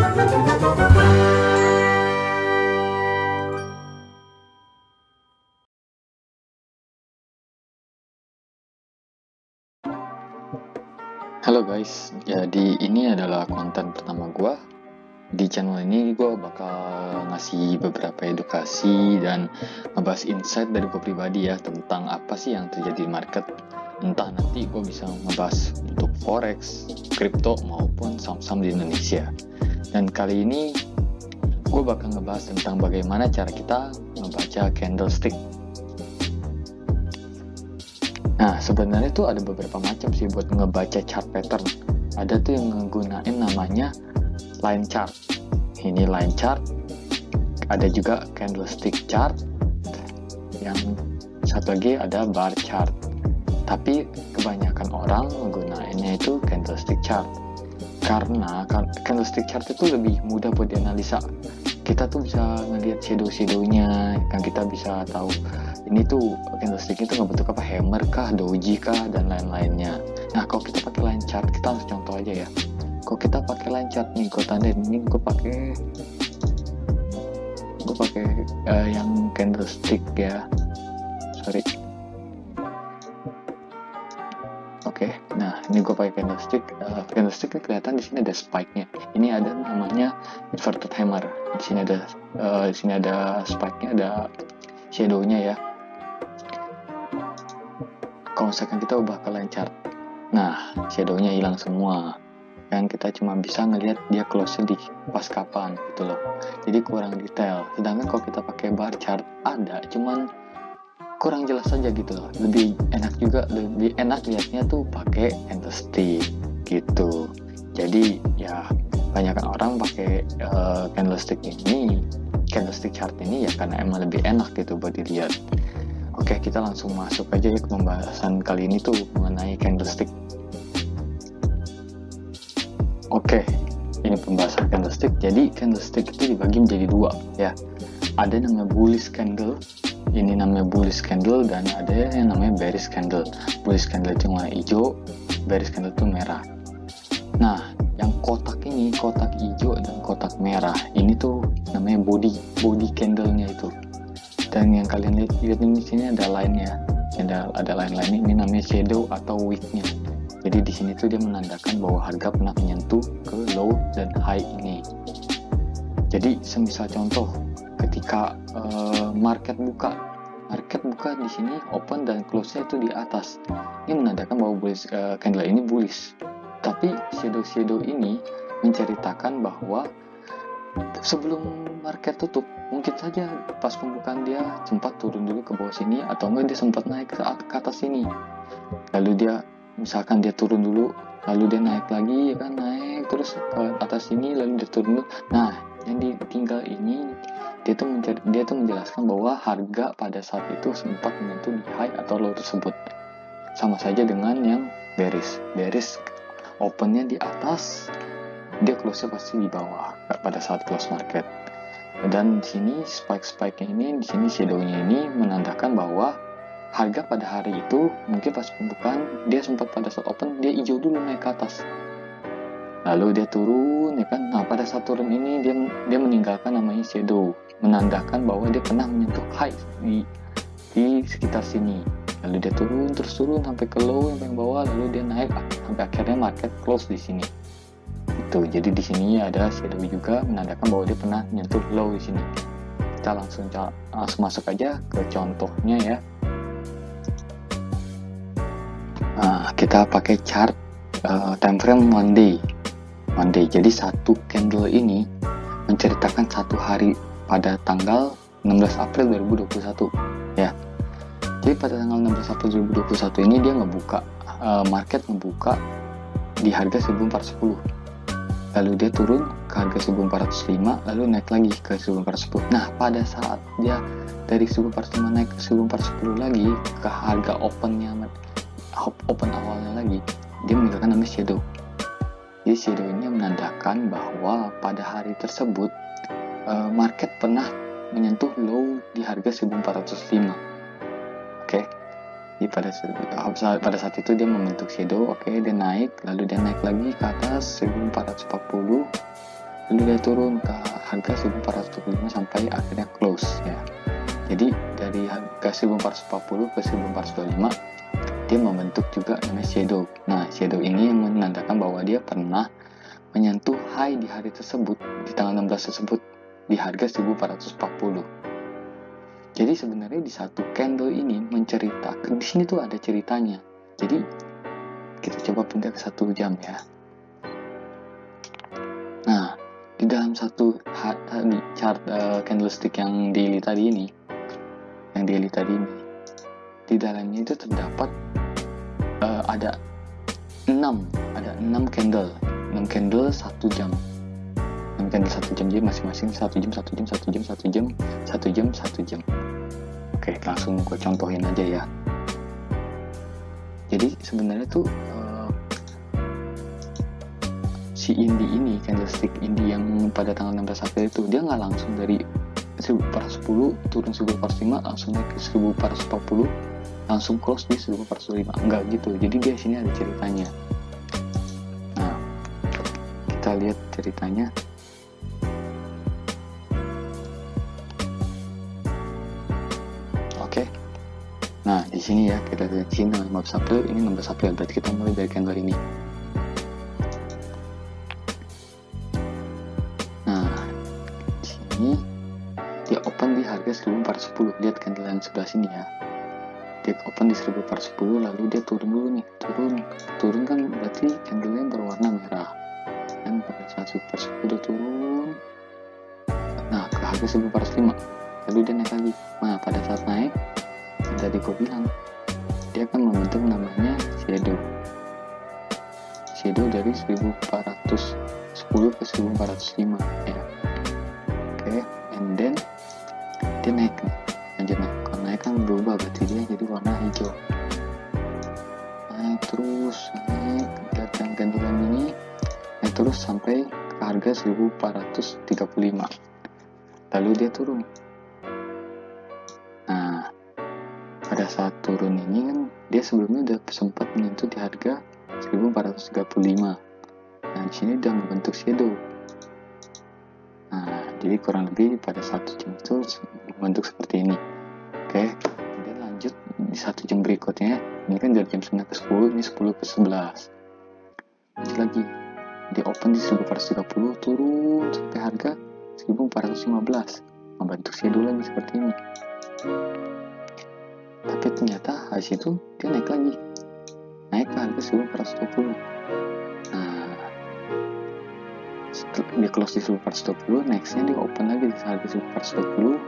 Halo guys, jadi ini adalah konten pertama gue. Di channel ini gue bakal ngasih beberapa edukasi dan ngebahas insight dari gue pribadi ya, tentang apa sih yang terjadi di market. Entah nanti gue bisa ngebahas untuk forex, kripto maupun saham-saham di Indonesia. Dan kali ini gue bakal ngebahas tentang bagaimana cara kita membaca candlestick. Nah, sebenarnya tuh ada beberapa macam sih buat ngebaca chart pattern. Ada tuh yang menggunakan namanya line chart. Ini line chart. Ada juga candlestick chart. Yang satu lagi ada bar chart. Tapi kebanyakan orang menggunakannya itu candlestick chart. Karena candlestick chart itu lebih mudah buat dianalisa. Kita tuh bisa ngelihat shadow-shadownya, kan kita bisa tahu ini tuh candlestick itu ngebentuk apa, hammer kah, doji kah, dan lain-lainnya. Nah, kalau kita pakai line chart, kita harus contoh aja ya. Kalau kita pakai line chart nih, gue tandain ini, gue pakai yang candlestick ya. Sorry. Oke, nah ini gue pakai candlestick. Candlestick ini kelihatan di sini ada spike-nya. Ini ada namanya inverted hammer. Di sini ada spike-nya, ada shadow-nya ya. Kalau misalkan kita ubah ke line chart, nah shadow-nya hilang semua, kan kita cuma bisa ngelihat dia close di pas kapan gitu loh, jadi kurang detail. Sedangkan kalau kita pakai bar chart ada, cuman kurang jelas saja gitu loh. Lebih enak lihatnya tuh pakai candlestick gitu. Jadi ya banyakkan orang pakai candlestick chart ini ya karena emang lebih enak gitu buat dilihat. Oke, kita langsung masuk aja ya ke pembahasan kali ini tuh mengenai candlestick. Oke, ini pembahasan candlestick. Jadi candlestick itu dibagi menjadi dua ya. Ada namanya bullish candle, ini namanya bullish candle, dan ada yang namanya bearish candle. Bullish candle itu warna hijau, bearish candle itu merah. Nah, yang kotak hijau dan kotak merah ini tuh namanya body candle-nya itu. Dan yang kalian lihat ini di sini ada line-nya. Ada line-line ini namanya shadow atau wick-nya. Jadi di sini tuh dia menandakan bahwa harga pernah menyentuh ke low dan high ini. Jadi semisal contoh ketika market buka di sini open dan close-nya itu di atas. Ini menandakan bahwa candle ini bullish. Tapi shadow ini menceritakan bahwa sebelum market tutup, mungkin saja pas pembukaan dia sempat turun dulu ke bawah sini, atau enggak dia sempat naik ke atas sini. Lalu dia misalkan dia turun dulu, lalu dia naik lagi ya kan, naik terus ke atas sini, lalu dia turun dulu. Nah, yang ditinggal ini dia tuh menjelaskan bahwa harga pada saat itu sempat menyentuh di high atau low tersebut. Sama saja dengan yang bearish opennya di atas, dia close-nya pasti di bawah pada saat close market. Dan di sini spike-nya ini, di sini shadow-nya ini menandakan bahwa harga pada hari itu mungkin pas pembukaan dia sempat pada saat open dia hijau dulu naik ke atas, lalu dia turun ya kan. Nah, pada saat turun ini dia meninggalkan namanya shadow, menandakan bahwa dia pernah menyentuh high di sekitar sini. Lalu dia turun sampai ke low yang bawah, lalu dia naik sampai akhirnya market close di sini. Itu. Jadi di sini ada shadow juga menandakan bahwa dia pernah menyentuh low di sini. Kita langsung masuk aja ke contohnya ya. Nah, kita pakai chart time frame one day. Jadi satu candle ini menceritakan satu hari pada tanggal 16 April 2021 ya. Jadi pada tanggal 16 April 2021 ini dia market ngebuka di harga 1410. Lalu dia turun ke harga 1405, lalu naik lagi ke 1410. Nah, pada saat dia dari 1405 naik ke 1410 lagi ke harga open awalnya lagi, dia meninggalkan namanya shadow. Jadi shadow ini menandakan bahwa pada hari tersebut market pernah menyentuh low di harga 1405. Oke. Jadi pada saat itu dia membentuk shadow, oke, dia naik, lalu dia naik lagi ke atas 1440, lalu dia turun ke harga 1425 sampai akhirnya close ya. Jadi dari harga 1440 ke 1425 dia membentuk juga namanya shadow. Nah, shadow ini yang menandakan bahwa dia pernah menyentuh high di hari tersebut, di tanggal 16 tersebut, di harga 1440. Jadi sebenarnya di satu candle ini menceritakan, di sini tuh ada ceritanya. Jadi kita coba pindah ke 1 jam ya. Nah, di dalam satu chart candlestick yang daily tadi ini, di dalamnya itu terdapat ada 6 candle 1 jam. 6 candle 1 jam, jadi masing-masing 1 jam, 1 jam, 1 jam, 1 jam, 1 jam, 1 jam. Oke, langsung gue contohin aja ya. Jadi sebenarnya tuh si indie ini, candlestick indie yang pada tanggal 16 April itu, dia nggak langsung dari 1410 turun 1405 langsung naik ke 1440 langsung close di 1405, enggak gitu. Jadi dia sini ada ceritanya. Nah, kita lihat ceritanya. Oke. Nah, di sini ya kita lihat sini 15 April, ini 16 April, berarti kita mulai dari candle ini. Nah, di sini dia open di harga 1410. Lihat candle yang sebelah sini ya. Dia open di 1410, lalu dia turun dulu nih, turun kan berarti candlenya berwarna merah. Dan pada saat 1410 dia turun, nah ke harga 1405, lalu dia naik lagi. Nah, pada saat naik, tadi gue bilang dia akan membentuk namanya shadow dari 1410 ke 1405 ya. Oke, and then dia naik nih, lanjut naik. Kalau naik kan berubah, berarti dia jadi warna hijau. Naik terus, naik dan gantungan ini naik terus sampai ke harga 1435, lalu dia turun. Nah, pada saat turun ini kan dia sebelumnya udah sempat menyentuh di harga 1435. Nah, di sini udah membentuk shadow. Nah, jadi kurang lebih pada 1 jam itu membentuk seperti ini. Oke, kemudian lanjut di 1 jam berikutnya. Ini kan dari jam 9 ke 10, ini 10 ke 11. Lanjut lagi, di open di 1430, turun sampai harga 1415, membentuk shadow lagi seperti ini. Tapi ternyata habis itu dia naik lagi, naik ke harga 1420. Nah, setelah dia close di 1420, nextnya dia open lagi di harga 1420,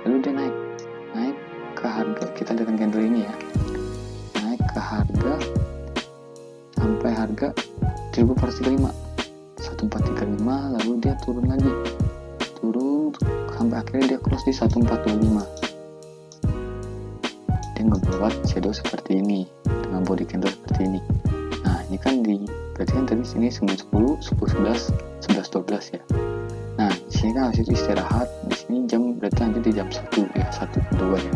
lalu dia naik ke harga, kita lihat candle ini ya, naik ke harga sampai harga 1435, 1435, lalu dia turun lagi, sampai akhirnya dia close di 1425. Dia ngebuat shadow seperti ini dengan body candle seperti ini. Nah, ini kan berarti kan tadi sini 9, 10, 11, 11, 12 ya. Nah, di sini kan habis itu istirahat, di sini jam berarti lanjut di jam 1 ya, 1 kedua ya.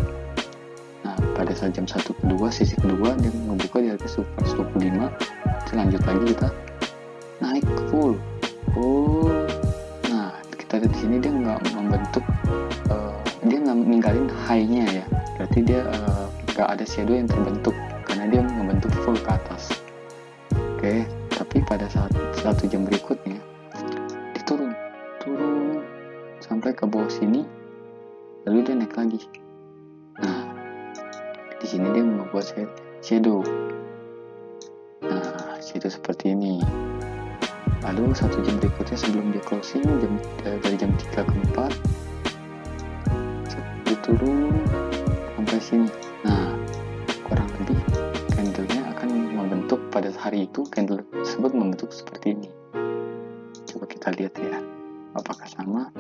Nah, pada saat jam 1 kedua, sisi kedua dia ngebuka di harga 125. Terus lanjut lagi kita naik full. Nah, kita lihat di sini dia nggak membentuk, dia nggak ninggalin high-nya ya. Berarti dia nggak ada shadow yang terbentuk karena dia membentuk full ke atas. Oke, tapi pada saat 1 jam berikutnya dia turun sampai ke bawah sini, lalu dia naik lagi. Nah, di sini dia membuat shadow. Nah, shadow seperti ini. Lalu 1 jam berikutnya sebelum dia closing, dari jam 3 ke 4 dia turun sampai sini. Nah, kurang lebih candlenya akan membentuk pada hari itu, candle tersebut membentuk seperti ini. Coba kita lihat ya, apakah sama.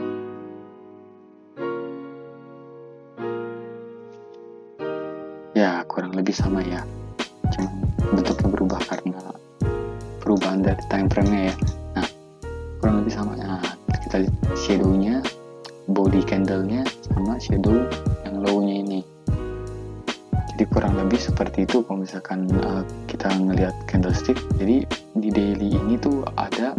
Ya, kurang lebih sama ya, cuma bentuknya berubah karena perubahan dari time frame-nya ya. Nah, kurang lebih sama. Nah, kita lihat shadow-nya, body candle-nya sama shadow yang low-nya ini. Jadi kurang lebih seperti itu kalau misalkan kita ngelihat candlestick. Jadi di daily ini tuh ada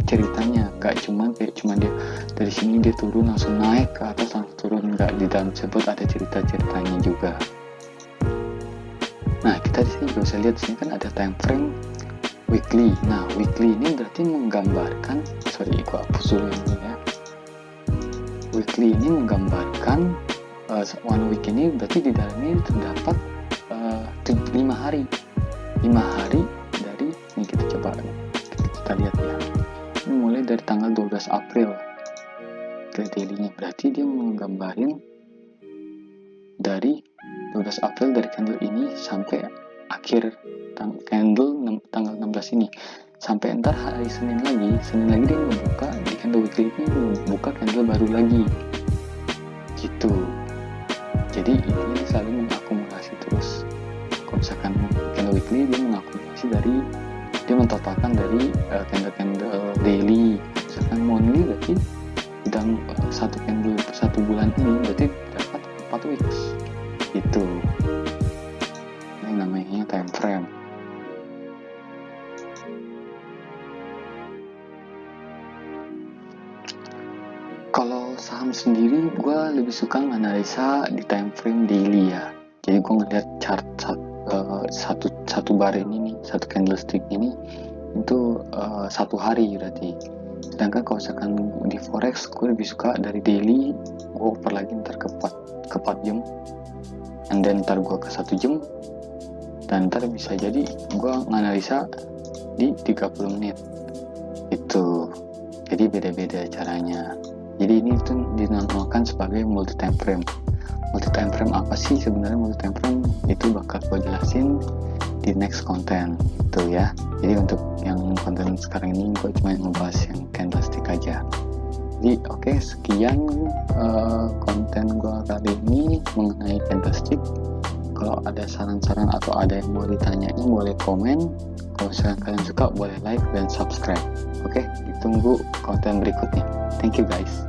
ceritanya, nggak cuman kayak dia dari sini dia turun langsung naik ke atas langsung turun, nggak. Di dalam tersebut ada ceritanya juga. Nah, kita di sini juga bisa lihat sini kan ada time frame weekly. Nah, weekly ini berarti menggambarkan, gua hapus dulu ini ya. Weekly ini menggambarkan one week ini berarti di dalamnya terdapat 5 hari. 5 hari dari ini, kita lihat ya. Ini mulai dari tanggal 12 April ke daily-nya, berarti dia menggambarin dari 12 April dari candle ini sampai akhir candle tanggal 16 ini, sampai entar hari Senin lagi dia membuka di candle weekly ini, membuka candle baru lagi gitu. Jadi ini selalu mengakumulasi terus. Kalau misalkan candle weekly dia mengakumulasi dari, dia mentotalkan dari candle daily. Misalkan monthly berarti dalam satu bulan ini berarti dapat 4 weeks gitu. Ini namanya time frame. Kalau saham sendiri gue lebih suka menganalisa di time frame daily ya. Jadi gue ngeliat chart satu bar ini nih, satu candlestick ini itu 1 hari berarti. Sedangkan kalau misalkan di forex gue lebih suka dari daily, gue oper lagi ntar ke 4 jam, and then ntar gue ke 1 jam, dan ntar bisa jadi gue nganalisa di 30 menit itu. Jadi beda-beda caranya. Jadi ini tuh dinamakan sebagai multi time frame. Multi time frame apa sih sebenarnya? Multi time frame itu bakal gue jelasin di next konten itu ya. Jadi untuk yang konten sekarang ini gue cuma ngebahas yang candlestick aja. Jadi oke, sekian konten gue kali ini mengenai candlestick. Kalau ada saran-saran atau ada yang mau ditanyain boleh komen. Kalau misalkan kalian suka boleh like dan subscribe. Oke, ditunggu konten berikutnya. Thank you guys.